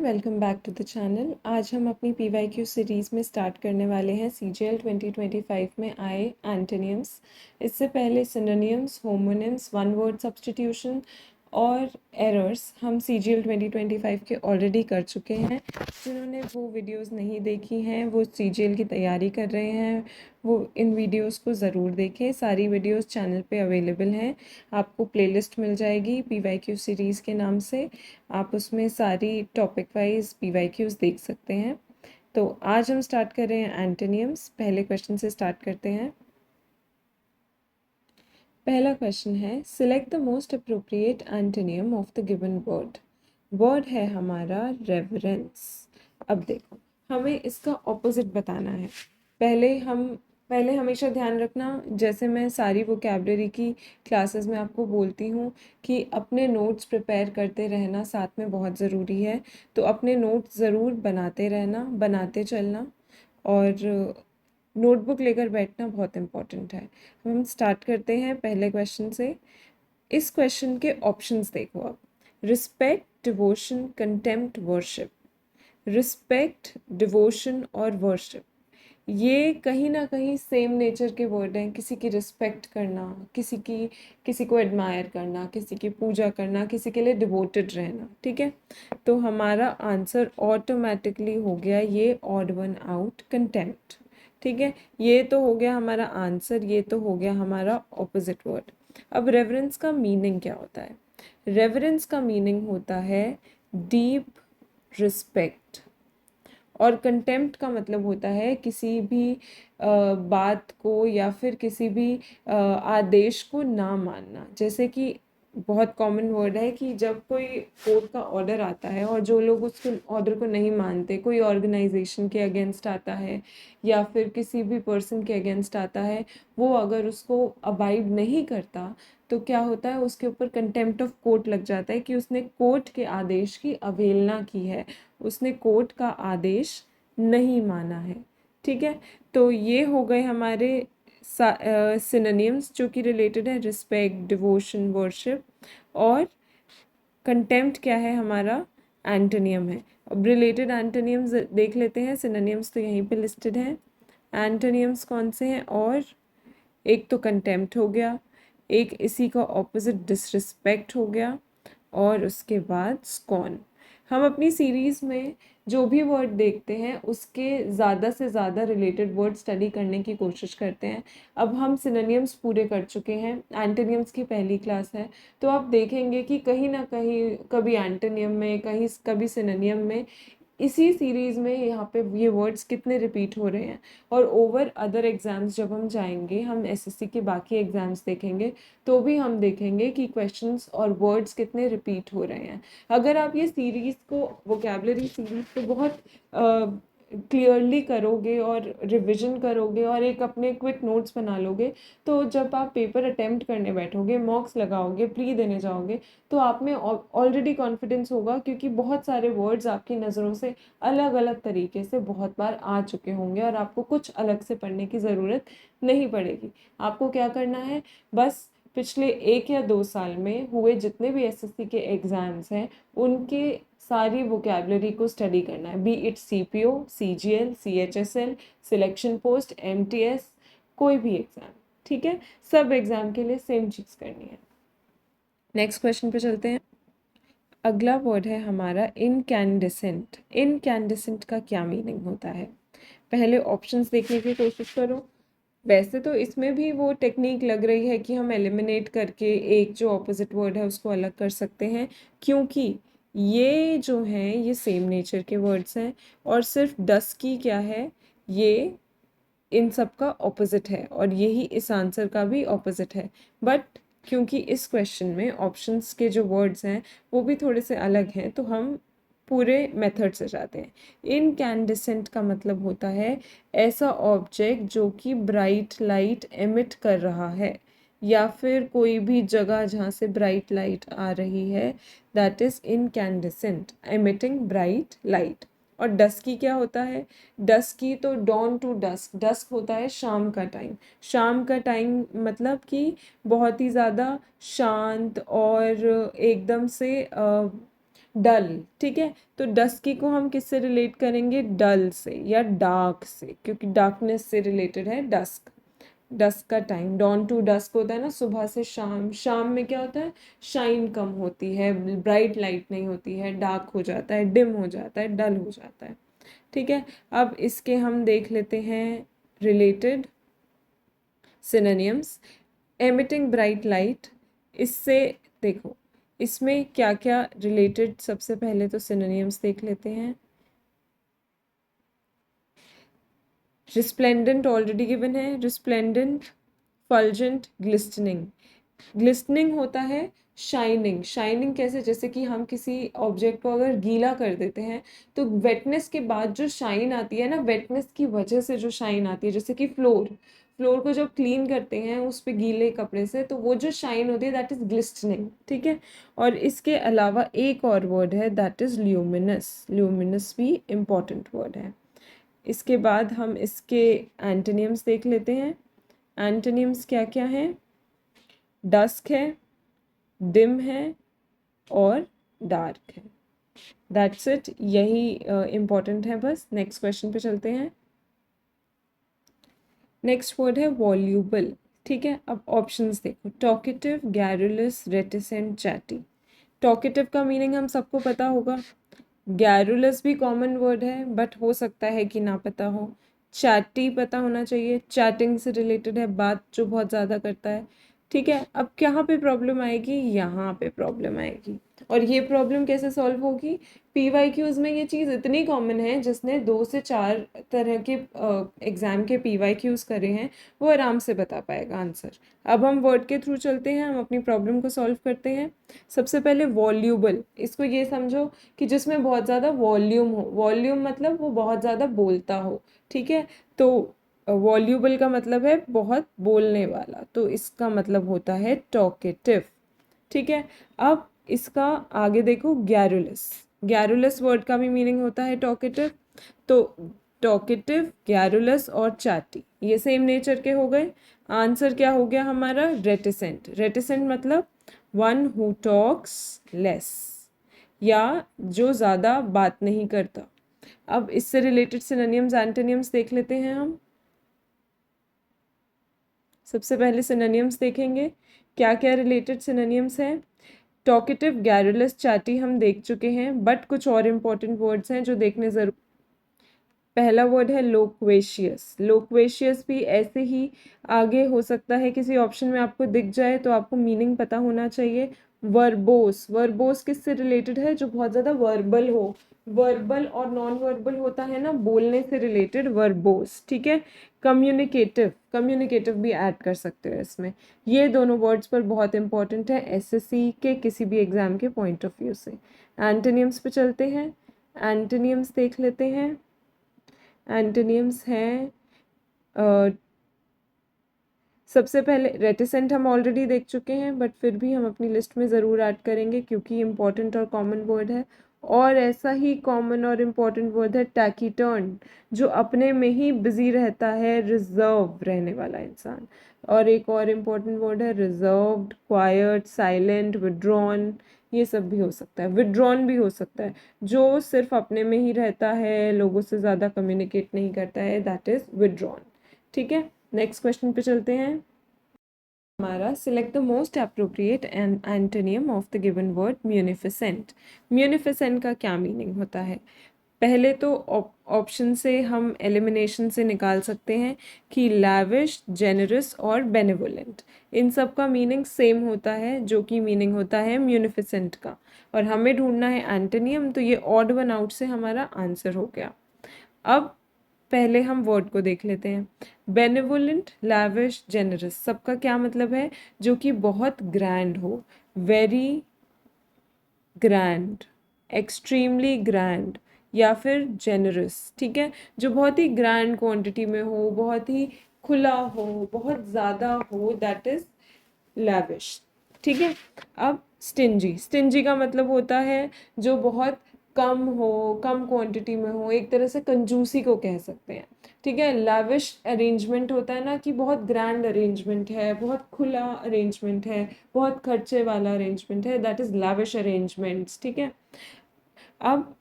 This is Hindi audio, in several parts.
Welcome back to the channel. आज हम अपनी PYQ सीरीज़ में स्टार्ट करने वाले हैं CGL 2025 में आए एंटोनिम्स। इससे पहले synonyms, homonyms, one word substitution और एरर्स हम CGL 2025 के ऑलरेडी कर चुके हैं। जिन्होंने वो वीडियोस नहीं देखी हैं, वो CGL की तैयारी कर रहे हैं, वो इन वीडियोस को ज़रूर देखें। सारी वीडियोस चैनल पे अवेलेबल हैं। आपको प्लेलिस्ट मिल जाएगी PYQ सीरीज़ के नाम से। आप उसमें सारी टॉपिक वाइज PYQs देख सकते हैं। तो आज हम स्टार्ट कर रहे हैं एंटोनिम्स। पहले क्वेश्चन से स्टार्ट करते हैं। पहला क्वेश्चन है, select the most appropriate antonym of the given word. Word है हमारा रेवरेंस। अब देखो, हमें इसका ऑपोजिट बताना है। पहले हमेशा ध्यान रखना, जैसे मैं सारी वोकैबलरी की क्लासेस में आपको बोलती हूँ कि अपने नोट्स प्रिपेयर करते रहना साथ में बहुत ज़रूरी है। तो अपने नोट्स ज़रूर बनाते रहना, बनाते चलना, और नोटबुक लेकर बैठना बहुत इम्पॉर्टेंट है। हम स्टार्ट करते हैं पहले क्वेश्चन से। इस क्वेश्चन के ऑप्शंस देखो अब। Respect, devotion, contempt, worship. Respect, devotion और वर्शिप, ये कहीं ना कहीं सेम नेचर के वर्ड हैं। किसी की रिस्पेक्ट करना, किसी को एडमायर करना, किसी की पूजा करना, किसी के लिए डिवोटेड रहना। ठीक है, तो हमारा आंसर ऑटोमेटिकली हो गया ये ऑड वन आउट, कंटेम्प्ट। ठीक है, ये तो हो गया हमारा आंसर, ये तो हो गया हमारा ऑपोजिट वर्ड। अब रेवरेंस का मीनिंग क्या होता है? रेवरेंस का मीनिंग होता है डीप रिस्पेक्ट, और कंटेम्प्ट का मतलब होता है किसी भी बात को या फिर किसी भी आदेश को ना मानना। जैसे कि बहुत कॉमन वर्ड है कि जब कोई कोर्ट का ऑर्डर आता है और जो लोग उस ऑर्डर को नहीं मानते, कोई ऑर्गेनाइजेशन के अगेंस्ट आता है या फिर किसी भी पर्सन के अगेंस्ट आता है, वो अगर उसको अबाइड नहीं करता तो क्या होता है, उसके ऊपर कंटेम्प्ट ऑफ कोर्ट लग जाता है कि उसने कोर्ट के आदेश की अवहेलना की है, उसने कोर्ट का आदेश नहीं माना है। ठीक है, तो ये हो गए हमारे सिनोनिम्स जो कि रिलेटेड है रिस्पेक्ट, डिवोशन, वर्शिप। और कंटेम्प्ट क्या है? हमारा एंटोनियम है। अब रिलेटेड एंटोनियम्स देख लेते हैं। सिनोनिम्स तो यहीं पे लिस्टेड हैं। एंटोनियम्स कौन से हैं? और एक तो कंटेम्प्ट हो गया, एक इसी का ऑपोजिट डिसरिस्पेक्ट हो गया, और उसके बाद स्कॉन। हम अपनी सीरीज़ में जो भी वर्ड देखते हैं उसके ज़्यादा से ज़्यादा रिलेटेड वर्ड स्टडी करने की कोशिश करते हैं। अब हम सिनोनिम्स पूरे कर चुके हैं, एंटोनिम्स की पहली क्लास है, तो आप देखेंगे कि कहीं ना कहीं कभी एंटोनियम में, कभी सिनोनियम में, इसी सीरीज़ में यहाँ पे ये वर्ड्स कितने रिपीट हो रहे हैं। और ओवर अदर एग्ज़ाम्स जब हम जाएंगे, हम एसएससी के बाकी एग्ज़ाम्स देखेंगे, तो भी हम देखेंगे कि क्वेश्चंस और वर्ड्स कितने रिपीट हो रहे हैं। अगर आप ये सीरीज़ को, वोकैबलरी सीरीज़ को बहुत क्लियरली करोगे और रिविजन करोगे और एक अपने क्विक नोट्स बना लोगे, तो जब आप पेपर अटेम्प्ट करने बैठोगे, मॉक्स लगाओगे, प्री देने जाओगे, तो आप में ऑलरेडी कॉन्फिडेंस होगा, क्योंकि बहुत सारे वर्ड्स आपकी नज़रों से अलग अलग तरीके से बहुत बार आ चुके होंगे और आपको कुछ अलग से पढ़ने की ज़रूरत नहीं पड़ेगी। आपको क्या करना है, बस पिछले 1 या 2 साल में हुए जितने भी एसएससी के एग्ज़ाम्स हैं उनके सारी वोकैबलरी को स्टडी करना है, B it CPO, CGL, CHSL, selection post, MTS, कोई भी एग्ज़ाम। ठीक है, सब एग्ज़ाम के लिए सेम चीज़ करनी है। नेक्स्ट क्वेश्चन पे चलते हैं। अगला वर्ड है हमारा इनकैंडिसेंट। इनकैंडिसेंट का क्या मीनिंग होता है? पहले ऑप्शंस देखने की कोशिश करो। वैसे तो इसमें भी वो टेक्निक लग रही है कि हम एलिमिनेट करके एक जो ऑपोजिट वर्ड है उसको अलग कर सकते हैं, क्योंकि ये जो हैं ये सेम नेचर के वर्ड्स हैं, और सिर्फ डस की क्या है, ये इन सब का ऑपोजिट है, और यही इस आंसर का भी ऑपोजिट है। बट क्योंकि इस क्वेश्चन में ऑप्शंस के जो वर्ड्स हैं वो भी थोड़े से अलग हैं, तो हम पूरे मेथड से जाते हैं। इनकैंडिसेंट का मतलब होता है ऐसा ऑब्जेक्ट जो कि ब्राइट लाइट एमिट कर रहा है, या फिर कोई भी जगह जहाँ से ब्राइट लाइट आ रही है, that is incandescent, emitting bright light. और डस्की क्या होता है? डस्की तो डॉन टू डस्क, डस्क होता है शाम का टाइम। शाम का टाइम मतलब कि बहुत ही ज़्यादा शांत और एकदम से डल, ठीक है। तो डस्की को हम किससे रिलेट करेंगे? डल से या डार्क से, क्योंकि डार्कनेस से रिलेटेड है डस्क। डस्क का टाइम, डॉन टू डस्क होता है ना, सुबह से शाम। शाम में क्या होता है? शाइन कम होती है, ब्राइट लाइट नहीं होती है, डार्क हो जाता है, डिम हो जाता है, डल हो जाता है, ठीक है। अब इसके हम देख लेते हैं related synonyms. Emitting bright light, इससे देखो इसमें क्या क्या रिलेटेड, सबसे पहले तो सिनोनिम्स देख लेते हैं। रिस्प्लेंडेंट ऑलरेडी गिवन है, रिस्प्लेंडेंट, फल्जेंट, ग्लिस्टनिंग। ग्लिस्टनिंग होता है शाइनिंग। शाइनिंग कैसे? जैसे कि हम किसी ऑब्जेक्ट को अगर गीला कर देते हैं तो वेटनेस के बाद जो शाइन आती है ना, वेटनेस की वजह से जो शाइन आती है, जैसे कि फ्लोर, फ्लोर को जब क्लीन करते हैं उस पे गीले कपड़े से, तो वो जो शाइन होती है दैट इज ग्लिस्टनिंग, ठीक है। और इसके अलावा एक और वर्ड है दैट इज ल्यूमिनस। ल्यूमिनस भी इम्पॉर्टेंट वर्ड है। इसके बाद हम इसके एंटोनिम्स देख लेते हैं। एंटोनिम्स क्या क्या हैं? डस्क है, डिम है और डार्क है। दैट्स इट, यही इम्पॉर्टेंट है बस। नेक्स्ट क्वेश्चन पे चलते हैं। नेक्स्ट वर्ड है वॉल्यूबल, ठीक है। अब ऑप्शंस देखो, talkative, garrulous, reticent, chatty. Talkative का मीनिंग हम सबको पता होगा। गैरुलस भी कॉमन वर्ड है बट हो सकता है कि ना पता हो। चैटी पता होना चाहिए, चैटिंग से रिलेटेड है, बात जो बहुत ज़्यादा करता है, ठीक है। अब कहाँ पे प्रॉब्लम आएगी? यहाँ पे प्रॉब्लम आएगी। और ये प्रॉब्लम कैसे सॉल्व होगी? पीवाईक्यूज में ये चीज़ इतनी कॉमन है, जिसने 2 से 4 तरह के एग्ज़ाम के पीवाईक्यूज करे हैं वो आराम से बता पाएगा आंसर। अब हम वर्ड के थ्रू चलते हैं, हम अपनी प्रॉब्लम को सॉल्व करते हैं। सबसे पहले वॉल्यूबल, इसको ये समझो कि जिसमें बहुत ज़्यादा वॉल्यूम हो। वॉल्यूम मतलब वो बहुत ज़्यादा बोलता हो, ठीक है। तो वॉल्यूबल का मतलब है बहुत बोलने वाला, तो इसका मतलब होता है टॉकेटिव, ठीक है। अब इसका आगे देखो, गैरुलस। गैरुलस वर्ड का भी मीनिंग होता है टॉकेटिव। तो टॉकेटिव, गैरुलस और चैटी ये सेम नेचर के हो गए। आंसर क्या हो गया हमारा? रेटिसेंट। रेटिसेंट मतलब वन हु टॉक्स लेस, या जो ज़्यादा बात नहीं करता। अब इससे रिलेटेड सिनोनिम्स एंटोनिम्स देख लेते हैं हम। सबसे पहले सिनोनिम्स देखेंगे, क्या क्या रिलेटेड सिनोनिम्स हैं। टॉकेटिव, गैरुलस, चैटी हम देख चुके हैं, बट कुछ और इम्पोर्टेंट वर्ड्स हैं जो देखने ज़रूर। पहला वर्ड है लोक्वेशियस। लोक्वेशियस भी ऐसे ही आगे हो सकता है किसी ऑप्शन में आपको दिख जाए, तो आपको मीनिंग पता होना चाहिए। वर्बोस, वर्बोस किससे रिलेटेड है? जो बहुत ज़्यादा वर्बल हो। वर्बल और नॉन वर्बल होता है ना, बोलने से रिलेटेड वर्बोस, ठीक है। कम्युनिकेटिव, कम्युनिकेटिव भी ऐड कर सकते हो इसमें। ये दोनों वर्ड्स पर बहुत इंपॉर्टेंट है एसएससी के किसी भी एग्जाम के पॉइंट ऑफ व्यू से। एंटोनिम्स पे चलते हैं, एंटोनिम्स देख लेते हैं। एंटोनिम्स हैं, सबसे पहले रेटिसेंट हम ऑलरेडी देख चुके हैं, बट फिर भी हम अपनी लिस्ट में ज़रूर ऐड करेंगे क्योंकि इम्पॉर्टेंट और कॉमन वर्ड है। और ऐसा ही कॉमन और इम्पॉर्टेंट वर्ड है टैकीटर्न, जो अपने में ही बिजी रहता है, रिजर्व रहने वाला इंसान। और एक और इम्पॉर्टेंट वर्ड है रिजर्व्ड, क्वाइट, साइलेंट, विड्रॉन। ये सब भी हो सकता है। विड्रॉन भी हो सकता है, जो सिर्फ अपने में ही रहता है, लोगों से ज़्यादा कम्युनिकेट नहीं करता है, दैट इज़ विड्रॉन, ठीक है। नेक्स्ट क्वेश्चन पे चलते हैं। हमारा select the most appropriate and antonym of the given word munificent. Munificent का क्या मीनिंग होता है? पहले तो ऑप्शन से हम एलिमिनेशन से निकाल सकते हैं कि लैविश, जेनरस और बेनेवोलेंट, इन सब का मीनिंग सेम होता है, जो कि मीनिंग होता है म्यूनिफिसेंट का। और हमें ढूंढना है एंटोनियम, तो ये ऑड वन आउट से हमारा आंसर हो गया। अब पहले हम वर्ड को देख लेते हैं। बेनेवोलेंट, लैविश, जेनरस, सबका क्या मतलब है? जो कि बहुत ग्रैंड हो, वेरी ग्रैंड, एक्सट्रीमली ग्रैंड, या फिर जेनरस, ठीक है। जो बहुत ही ग्रैंड क्वांटिटी में हो, बहुत ही खुला हो, बहुत ज़्यादा हो, दैट इज लैविश, ठीक है। अब स्टिंजी, स्टिंजी का मतलब होता है जो बहुत कम हो, कम क्वांटिटी में हो, एक तरह से कंजूसी को कह सकते हैं, ठीक है। लैविश अरेंजमेंट होता है ना कि बहुत ग्रैंड अरेंजमेंट है, बहुत खुला अरेंजमेंट है, बहुत खर्चे वाला अरेंजमेंट है, दैट इज लैविश अरेंजमेंट्स, ठीक है। अब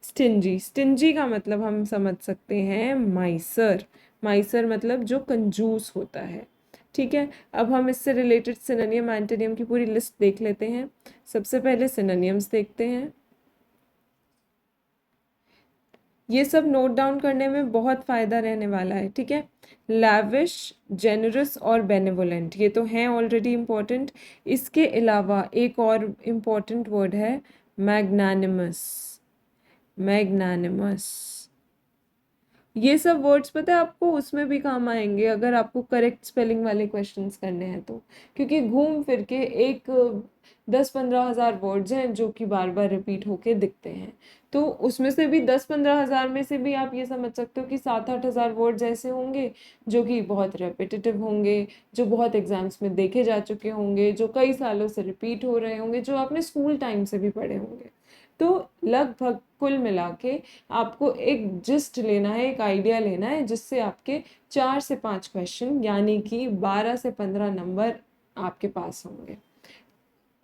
स्टिंजी, स्टिंजी का मतलब हम समझ सकते हैं माइसर, माइसर मतलब जो कंजूस होता है। ठीक है, अब हम इससे रिलेटेड सिनोनियम एंटोनियम की पूरी लिस्ट देख लेते हैं। सबसे पहले सिनोनियम्स देखते हैं। ये सब नोट डाउन करने में बहुत फ़ायदा रहने वाला है। ठीक है, लैविश, जेनरस और बेनेवोलेंट ये तो हैं ऑलरेडी इम्पोर्टेंट। इसके अलावा एक और इम्पोर्टेंट वर्ड है मैग्नानिमस, मैग्नानिमस। ये सब वर्ड्स पता है आपको उसमें भी काम आएंगे अगर आपको करेक्ट स्पेलिंग वाले क्वेश्चंस करने हैं तो, क्योंकि घूम फिर के एक 10-15 हज़ार वर्ड्स हैं जो कि बार बार रिपीट होके दिखते हैं। तो उसमें से भी 10-15 हज़ार में से भी आप ये समझ सकते हो कि 7-8 हज़ार वर्ड्स ऐसे होंगे जो कि बहुत रेपिटेटिव होंगे, जो बहुत एग्जाम्स में देखे जा चुके होंगे, जो कई सालों से रिपीट हो रहे होंगे, जो आपने स्कूल टाइम से भी पढ़े होंगे। तो लगभग कुल मिला के आपको एक जिस्ट लेना है, एक आइडिया लेना है, जिससे आपके 4 से 5 क्वेश्चन यानी कि 12 से 15 नंबर आपके पास होंगे।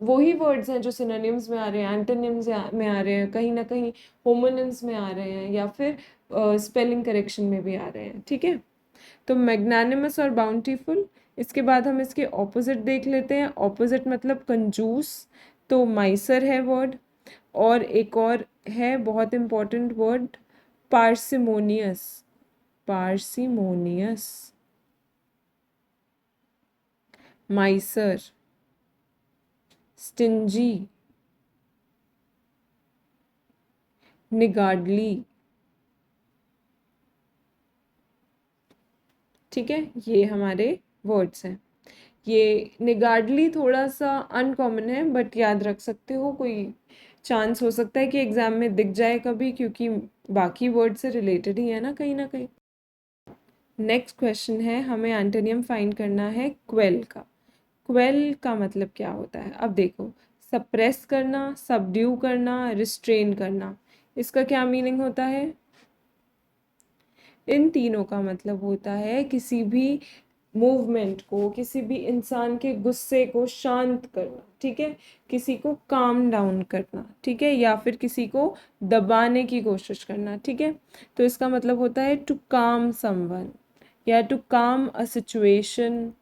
वही वर्ड्स हैं जो सिनोनिम्स में आ रहे हैं, एंटोनिम्स में आ रहे हैं, कहीं ना कहीं होमोनिम्स में आ रहे हैं, या फिर स्पेलिंग करेक्शन में भी आ रहे हैं। ठीक है, तो मैग्नानिमस और बाउंटीफुल। इसके बाद हम इसके ऑपोजिट देख लेते हैं। ऑपोजिट मतलब कंजूस, तो माइसर है वर्ड। और एक और है बहुत important word parsimonious, parsimonious, Mysore, stingy, niggardly. ठीक है, ये हमारे वर्ड्स हैं। ये निगार्डली थोड़ा सा अनकॉमन है बट याद रख सकते हो, कोई चांस हो सकता है कि एग्जाम में दिख जाए कभी, क्योंकि बाकी वर्ड से रिलेटेड ही है ना कहीं ना कहीं। नेक्स्ट क्वेश्चन है, हमें एंटोनियम फाइंड करना है क्वेल का। क्वेल का मतलब क्या होता है? अब देखो, सप्रेस करना, सबड्यू करना, रिस्ट्रेन करना, इसका क्या मीनिंग होता है? इन तीनों का मतलब होता है किसी भी मूवमेंट को, किसी भी इंसान के गुस्से को शांत करना। ठीक है, किसी को काम डाउन करना। ठीक है, या फिर किसी को दबाने की कोशिश करना। ठीक है, तो इसका मतलब होता है टू काम समवन, या टू काम अ सिचुएशन,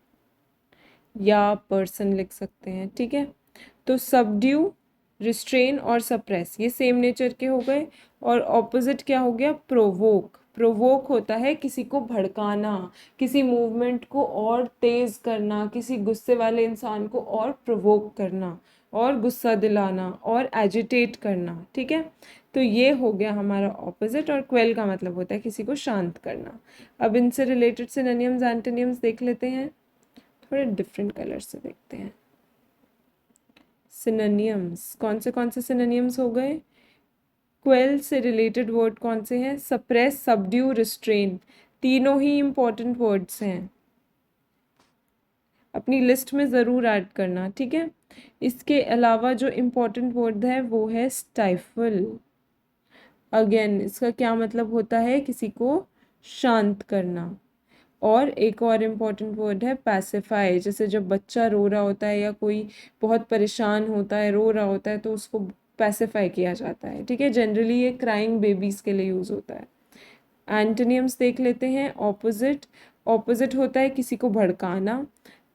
या पर्सन लिख सकते हैं। ठीक है, तो सबड्यू, रिस्ट्रेन और सप्रेस ये सेम नेचर के हो गए। और ऑपोजिट क्या हो गया? प्रोवोक। प्रोवोक होता है किसी को भड़काना, किसी मूवमेंट को और तेज करना, किसी गुस्से वाले इंसान को और प्रोवोक करना, और गुस्सा दिलाना, और एजिटेट करना। ठीक है, तो ये हो गया हमारा ऑपोजिट। और क्वेल का मतलब होता है किसी को शांत करना। अब इनसे रिलेटेड सिनोनिम्स एंटोनिम्स देख लेते हैं, थोड़े डिफरेंट कलर से देखते हैं। सिनोनिम्स कौन से सिनोनिम्स हो गए? क्वेल से रिलेटेड वर्ड कौन से हैं? सप्रेस, सबड्यू, रिस्ट्रेन, तीनों ही इम्पोर्टेंट वर्ड्स हैं, अपनी लिस्ट में ज़रूर ऐड करना। ठीक है, इसके अलावा जो इम्पोर्टेंट वर्ड है वो है स्टाइफल। अगेन इसका क्या मतलब होता है? किसी को शांत करना। और एक और इम्पॉर्टेंट वर्ड है पैसिफाई, जैसे जब बच्चा रो रहा होता है या कोई बहुत परेशान होता है, रो रहा होता है, तो उसको पैसिफाई किया जाता है। ठीक है, जनरली ये क्राइंग बेबीज़ के लिए यूज़ होता है। एंटोनिम्स देख लेते हैं। ऑपोजिट, ऑपोजिट होता है किसी को भड़काना,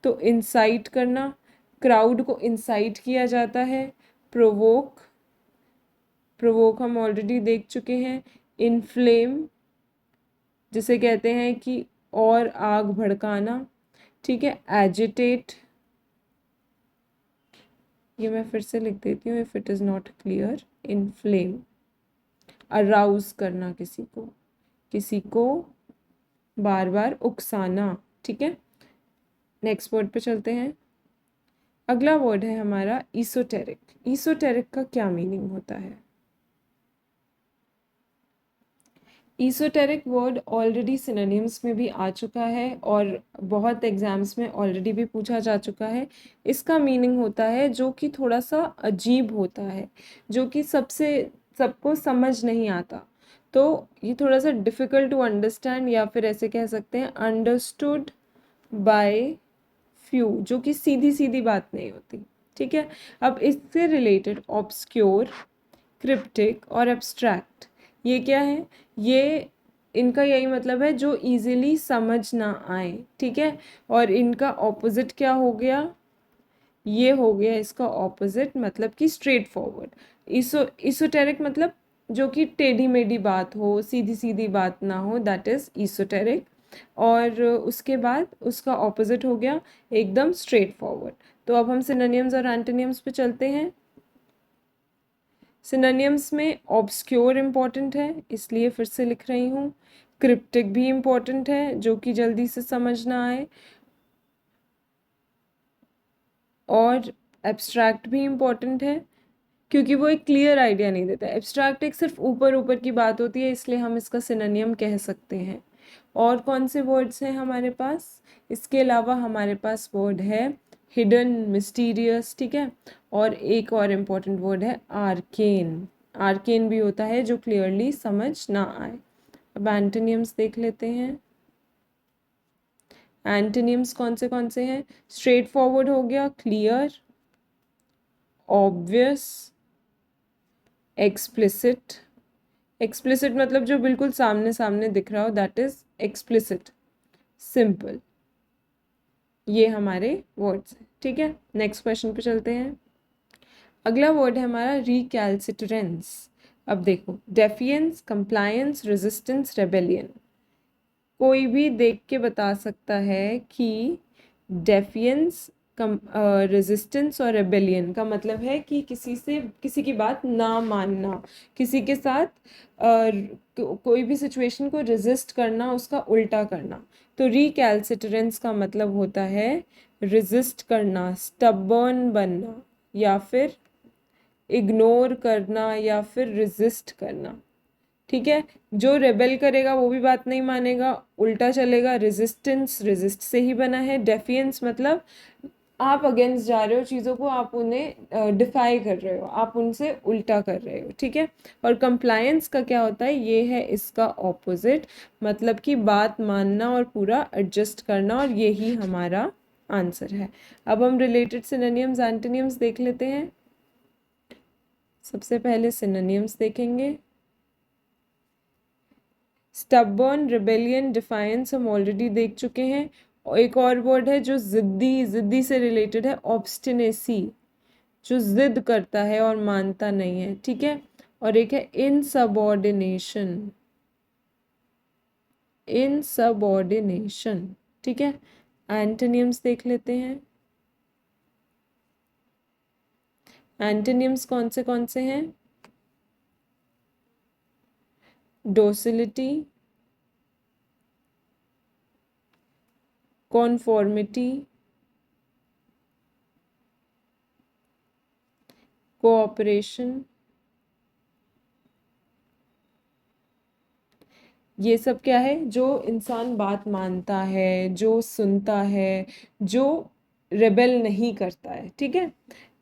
तो इंसाइट करना, क्राउड को इंसाइट किया जाता है। प्रोवोक, प्रोवोक हम ऑलरेडी देख चुके हैं। इनफ्लेम, जिसे कहते हैं कि और आग भड़काना। ठीक है, एजिटेट, ये मैं फिर से लिख देती हूँ if it is not clear. Inflame, arouse करना, किसी को बार बार उकसाना। ठीक है, नेक्स्ट वर्ड पे चलते हैं। अगला वर्ड है हमारा ईसोटेरिक। ईसोटेरिक का क्या मीनिंग होता है? ईसोटेरिक वर्ड ऑलरेडी सिनोनिम्स में भी आ चुका है और बहुत एग्जाम्स में ऑलरेडी भी पूछा जा चुका है। इसका मीनिंग होता है जो कि थोड़ा सा अजीब होता है, जो कि सबको समझ नहीं आता। तो ये थोड़ा सा डिफ़िकल्ट टू अंडरस्टैंड, या फिर ऐसे कह सकते हैं अंडरस्टूड बाय फ्यू, जो कि सीधी सीधी बात नहीं होती। ठीक है, अब इससे रिलेटेड ऑब्सक्योर, क्रिप्टिक और एब्स्ट्रैक्ट। ये क्या है? ये इनका यही मतलब है जो इजीली समझ ना आए, ठीक है। और इनका ऑपोजिट क्या हो गया? ये हो गया इसका ऑपोजिट, मतलब कि स्ट्रेट फॉरवर्ड। इसोटेरिक मतलब जो कि टेढ़ी मेढ़ी बात हो, सीधी सीधी बात ना हो, दैट इज इसोटेरिक। और उसके बाद उसका ऑपोजिट हो गया एकदम स्ट्रेट फॉरवर्ड। तो अब हम सिनोनिम्स और एंटोनिम्स पे चलते हैं। सिनोनिम्स में ऑब्सक्योर इम्पॉर्टेंट है, इसलिए फिर से लिख रही हूँ। क्रिप्टिक भी इम्पॉर्टेंट है, जो कि जल्दी से समझ ना आए। और एब्स्ट्रैक्ट भी इम्पॉर्टेंट है, क्योंकि वो एक क्लियर आइडिया नहीं देता। एब्स्ट्रैक्ट एक सिर्फ ऊपर ऊपर की बात होती है, इसलिए हम इसका सिनोनिम कह सकते हैं। और कौन से वर्ड्स हैं हमारे पास? इसके अलावा हमारे पास वर्ड है हिडन, मिस्टीरियस, ठीक है। और एक और इम्पॉर्टेंट वर्ड है आर्केन। आर्केन भी होता है जो क्लियरली समझ ना आए। अब एंटोनिम्स देख लेते हैं। एंटोनिम्स कौन से हैं? स्ट्रेट फॉरवर्ड हो गया, क्लियर, ऑब्वियस, एक्सप्लिसिट। एक्सप्लिसिट मतलब जो बिल्कुल सामने सामने दिख रहा हो, दैट इज एक्सप्लिसिट। सिंपल। ये हमारे वर्ड्स हैं, ठीक है। नेक्स्ट क्वेश्चन पे चलते हैं। अगला वर्ड है हमारा रिकैल्सिट्रेंस। अब देखो, डेफिएंस, कंप्लायंस, रेजिस्टेंस, रेबेलियन। कोई भी देख के बता सकता है कि डेफिएंस, रेजिस्टेंस और रेबेलियन का मतलब है कि किसी की बात ना मानना, किसी के साथ कोई भी सिचुएशन को रेजिस्ट करना, उसका उल्टा करना। तो रिकैल्सिट्रेंस का मतलब होता है रेजिस्ट करना, स्टबर्न बनना, या फिर इग्नोर करना, या फिर रेजिस्ट करना, ठीक है। जो रेबेल करेगा वो भी बात नहीं मानेगा, उल्टा चलेगा। रेजिस्टेंस रेजिस्ट से ही बना है। डेफिएंस मतलब आप अगेंस्ट जा रहे हो चीज़ों को, आप उन्हें डिफाई कर रहे हो, आप उनसे उल्टा कर रहे हो, ठीक है। और कंप्लायंस का क्या होता है? ये है इसका ऑपोजिट, मतलब कि बात मानना और पूरा एडजस्ट करना। और यही हमारा आंसर है। अब हम रिलेटेड सिनोनिम्स एंटोनिम्स देख लेते हैं। सबसे पहले सिनोनिम्स देखेंगे। स्टबर्न, रिबेलियन, डिफायंस हम ऑलरेडी देख चुके हैं। और एक और वर्ड है जो जिद्दी से रिलेटेड है, ऑब्स्टिनेसी, जो जिद करता है और मानता नहीं है, ठीक है। और एक है इनसबऑर्डिनेशन, इनसबऑर्डिनेशन, ठीक है। एंटोनिम्स देख लेते हैं। एंटोनिम्स कौन से हैं? डोसिलिटी, कॉन्फॉर्मिटी, कोऑपरेशन। ये सब क्या है? जो इंसान बात मानता है, जो सुनता है, जो रेबेल नहीं करता है, ठीक है।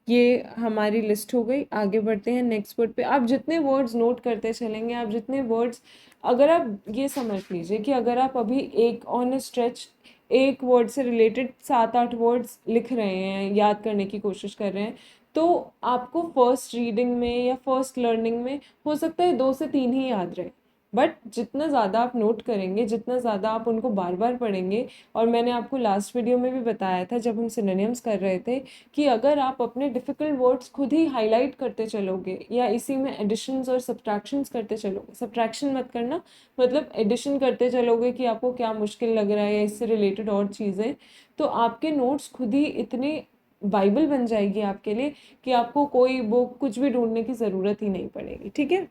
ये हमारी लिस्ट हो गई। आगे बढ़ते हैं नेक्स्ट वर्ड पे। आप जितने वर्ड्स नोट करते चलेंगे, आप जितने वर्ड्स, अगर आप ये समझ लीजिए कि अगर आप अभी एक ऑन स्ट्रेच एक वर्ड से रिलेटेड 7-8 वर्ड्स लिख रहे हैं, याद करने की कोशिश कर रहे हैं, तो आपको फर्स्ट रीडिंग में या फर्स्ट लर्निंग में हो सकता है 2 से 3 ही याद रहे। बट जितना ज़्यादा आप नोट करेंगे, जितना ज़्यादा आप उनको बार बार पढ़ेंगे, और मैंने आपको लास्ट वीडियो में भी बताया था जब हम सिनोनिम्स कर रहे थे, कि अगर आप अपने डिफ़िकल्ट वर्ड्स खुद ही हाईलाइट करते चलोगे, या इसी में एडिशंस और सब्ट्रैक्शंस करते चलोगे, सब्ट्रैक्शन मत करना, मतलब एडिशन करते चलोगे कि आपको क्या मुश्किल लग रहा है या इससे रिलेटेड और चीज़ें, तो आपके नोट्स खुद ही इतने बाइबल बन जाएगी आपके लिए कि आपको कोई बुक कुछ भी ढूंढने की ज़रूरत ही नहीं पड़ेगी, ठीक है।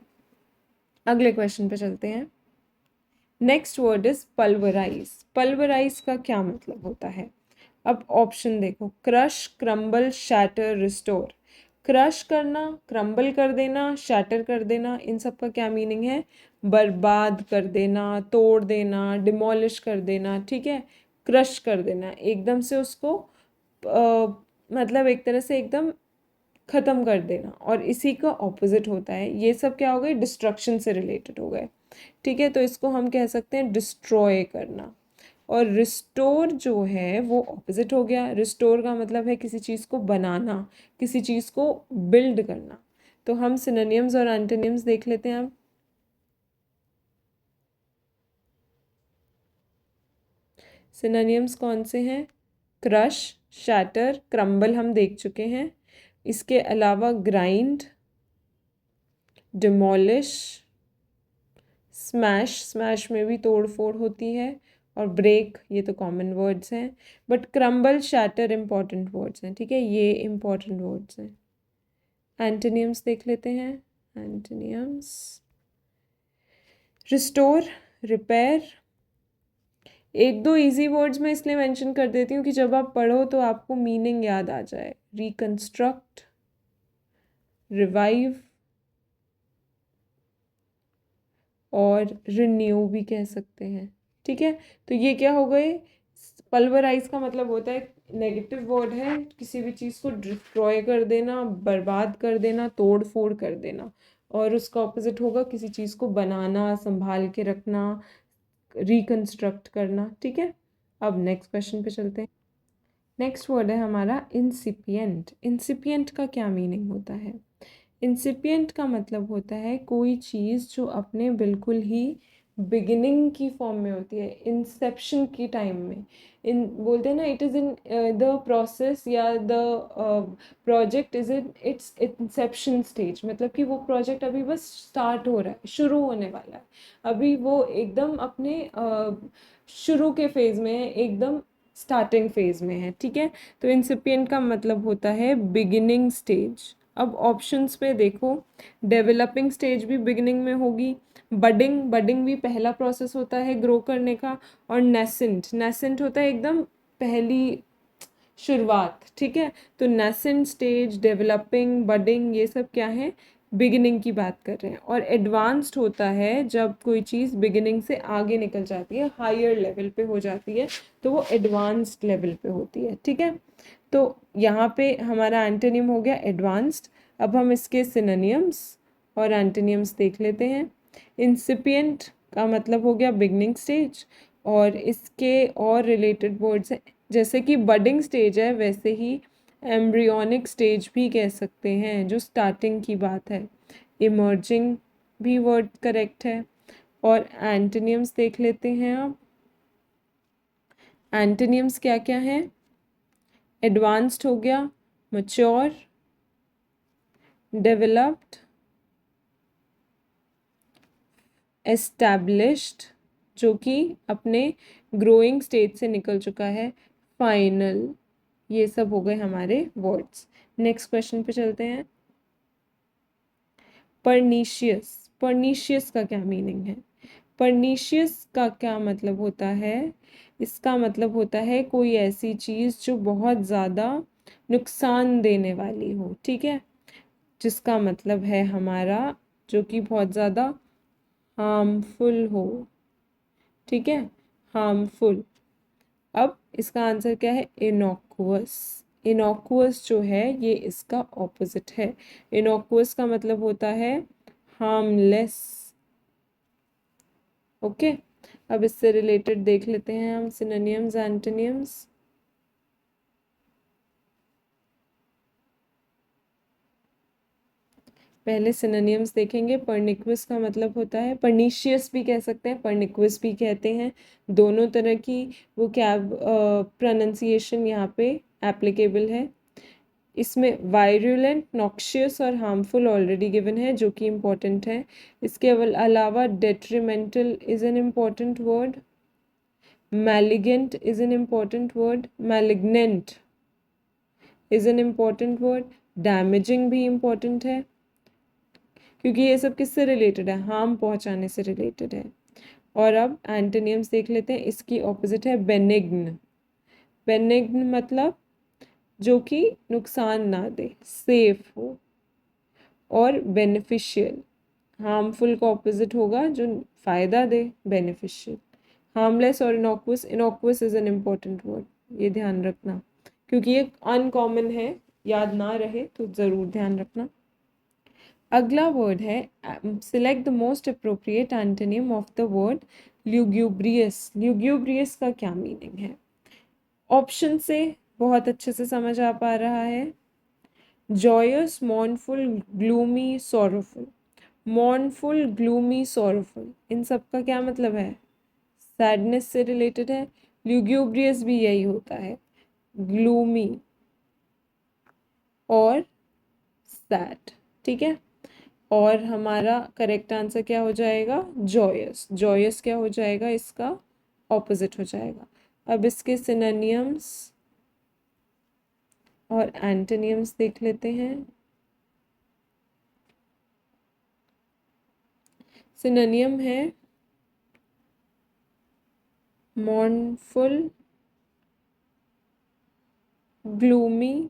अगले क्वेश्चन पे चलते हैं। Next word is pulverise. Pulverise का क्या मतलब होता है? अब ऑप्शन देखो, crush, crumble, shatter, restore. Crush करना, क्रम्बल कर देना, शैटर कर देना, इन सब का क्या मीनिंग है? बर्बाद कर देना, तोड़ देना, डिमोलिश कर देना, ठीक है। क्रश कर देना, एकदम से उसको मतलब एक तरह से एकदम ख़त्म कर देना। और इसी का ऑपोजिट होता है, ये सब क्या हो गए? डिस्ट्रक्शन से रिलेटेड हो गए, ठीक है। तो इसको हम कह सकते हैं डिस्ट्रॉय करना। और रिस्टोर जो है वो ऑपोजिट हो गया। रिस्टोर का मतलब है किसी चीज़ को बनाना, किसी चीज़ को बिल्ड करना। तो हम सिनोनिम्स और एंटोनिम्स देख लेते हैं अब। सिनोनिम्स कौन से हैं? क्रश, शैटर, क्रम्बल हम देख चुके हैं। इसके अलावा ग्राइंड, डिमोलिश, स्मैश, स्मैश में भी तोड़ फोड़ होती है, और ब्रेक, ये तो कॉमन वर्ड्स हैं, but crumble, shatter important words हैं, ठीक है, ये इम्पॉर्टेंट वर्ड्स हैं। एंटोनिम्स देख लेते हैं। Antonyms, restore, repair. एक दो इजी वर्ड्स मैं इसलिए मेंशन कर देती हूँ कि जब आप पढ़ो तो आपको मीनिंग याद आ जाए। रिकंस्ट्रक्ट, रिवाइव और रिन्यू भी कह सकते हैं, ठीक है। तो ये क्या हो गए? पल्वराइज का मतलब होता है, नेगेटिव वर्ड है, किसी भी चीज़ को डिस्ट्रॉय कर देना, बर्बाद कर देना, तोड़ फोड़ कर देना। और उसका ऑपोजिट होगा किसी चीज़ को बनाना, संभाल के रखना, रिकंस्ट्रक्ट करना, ठीक है। अब नेक्स्ट क्वेश्चन पे चलते हैं। नेक्स्ट वर्ड है हमारा इंसिपिएंट। इंसिपिएंट का क्या मीनिंग होता है? इंसिपिएंट का मतलब होता है कोई चीज़ जो अपने बिल्कुल ही बिगिनिंग की फॉर्म में होती है, इंसेप्शन की टाइम में। इन बोलते हैं ना, it is in the process या the project is in its inception stage, मतलब कि वो प्रोजेक्ट अभी बस स्टार्ट हो रहा है, शुरू होने वाला है, अभी वो एकदम अपने शुरू के फेज़ में है, एकदम स्टार्टिंग फेज़ में है, ठीक है। तो इंसिपिएंट का मतलब होता है बिगिनिंग स्टेज। अब ऑप्शंस पे देखो, डेवलपिंग स्टेज भी बिगिनिंग में होगी, बडिंग, बडिंग भी पहला प्रोसेस होता है ग्रो करने का, और नेसेंट, नेसेंट होता है एकदम पहली शुरुआत, ठीक है। तो नेसेंट स्टेज, डेवलपिंग, बडिंग, ये सब क्या है? बिगिनिंग की बात कर रहे हैं। और एडवांस्ड होता है जब कोई चीज़ बिगिनिंग से आगे निकल जाती है, हायर लेवल पे हो जाती है, तो वो एडवांस्ड लेवल पे होती है, ठीक है। तो यहाँ पे हमारा एंटोनिम हो गया एडवांस्ड। अब हम इसके सिनोनिम्स और एंटोनिम्स देख लेते हैं। इंसिपिएंट का मतलब हो गया बिगनिंग स्टेज, और इसके और रिलेटेड वर्ड्स हैं, जैसे कि बडिंग स्टेज है वैसे ही एम्ब्रियोनिक स्टेज भी कह सकते हैं, जो स्टार्टिंग की बात है। इमर्जिंग भी वर्ड करेक्ट है। और एंटोनिम्स देख लेते हैं अब। एंटोनिम्स क्या क्या हैं? एडवांस्ड हो गया, मैच्योर, डेवलप्ड, एस्टैब्लिश्ड, जो कि अपने ग्रोइंग स्टेज से निकल चुका है, फाइनल। ये सब हो गए हमारे वर्ड्स। नेक्स्ट क्वेश्चन पे चलते हैं। परनीशियस, परनीशियस का क्या मीनिंग है? परनीशियस का क्या मतलब होता है? इसका मतलब होता है कोई ऐसी चीज़ जो बहुत ज़्यादा नुकसान देने वाली हो, ठीक है, जिसका मतलब है हमारा जो कि बहुत ज़्यादा हार्मफुल हो, ठीक है, हार्मफुल। अब इसका आंसर क्या है? इनोकुअस। इनोकुअस जो है ये इसका ऑपोजिट है। इनोकुअस का मतलब होता है हार्मलेस, ओके। अब इससे रिलेटेड देख लेते हैं हम सिनोनिम्स, एंटोनिम्स। पहले सिनोनिम्स देखेंगे। परनिक्विस का मतलब होता है, परनीशियस भी कह सकते हैं, परनिक्विस भी कहते हैं, दोनों तरह की वो कैब प्रोनाउंसिएशन यहाँ पे एप्लीकेबल है। इसमें वायरुलेंट, नॉक्शियस और हार्मफुल ऑलरेडी गिवन है, जो कि इम्पॉर्टेंट है। इसके अलावा detrimental is an important word, malignant is an important word, malignant is an important word, damaging भी इम्पॉर्टेंट है, क्योंकि ये सब किससे रिलेटेड है? हार्म पहुंचाने से रिलेटेड है। और अब एंटोनिम्स देख लेते हैं। इसकी ऑपोजिट है बेनिग्न। बेनिग्न मतलब जो कि नुकसान ना दे, सेफ हो। और बेनिफिशियल, हार्मफुल का ऑपोजिट होगा जो फ़ायदा दे, बेनिफिशियल। हार्मलेस और innocuous, innocuous is an important word, ये ध्यान रखना, क्योंकि ये अनकॉमन है, याद ना रहे तो ज़रूर ध्यान रखना। अगला वर्ड है, select the most appropriate antonym of the word lugubrious. Lugubrious का क्या मीनिंग है? ऑप्शन से बहुत अच्छे से समझ आ पा रहा है। Joyous, mournful, gloomy, sorrowful. Mournful, gloomy, sorrowful, इन सब का क्या मतलब है? सैडनेस से रिलेटेड है। ल्यूग्यूब्रियस भी यही होता है, ग्लूमी और सैड। ठीक है, और हमारा करेक्ट आंसर क्या हो जाएगा? जॉयस। जॉयस क्या हो जाएगा? इसका ऑपोजिट हो जाएगा। अब इसके सिनोनिम्स और एंटोनिम्स देख लेते हैं। सिनोनिम है मॉर्नफुल, ग्लूमी,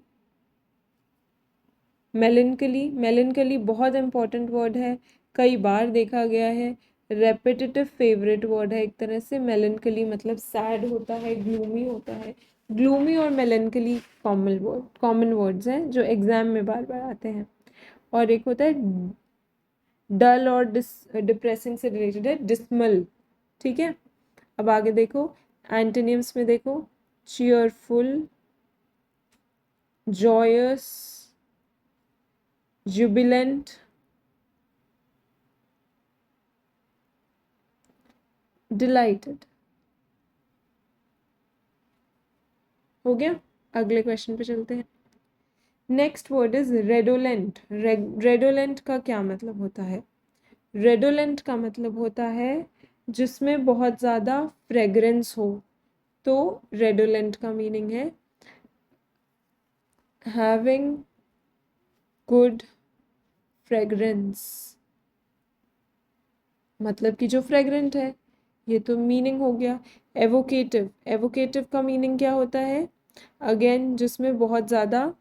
मेलनकली। मेलनकली बहुत इंपॉर्टेंट वर्ड है, कई बार देखा गया है, रेपिटेटिव फेवरेट वर्ड है एक तरह से। मेलनकली मतलब सैड होता है, ग्लूमी होता है। ग्लूमी और मेलनकली कॉमन वर्ड्स हैं जो एग्जाम में बार बार आते हैं। और एक होता है डल और डिप्रेसिंग से रिलेटेड है, डिसमल। ठीक है, अब आगे देखो, एंटोनिम्स में देखो, चीयरफुल, जॉयस, जुबिलेंट, डिलाइटेड। हो गया, अगले क्वेश्चन पे चलते हैं। Next word is redolent. Redolent का क्या मतलब होता है? रेडोलेंट का मतलब होता है जिसमें बहुत ज़्यादा फ्रेग्रेंस हो। तो रेडोलेंट का मीनिंग है हैविंग गुड फ्रेग्रेंस, मतलब कि जो फ्रेग्रेंट है। ये तो मीनिंग हो गया। एवोकेटिव, एवोकेटिव का मीनिंग क्या होता है? अगेन जिसमें बहुत ज़्यादा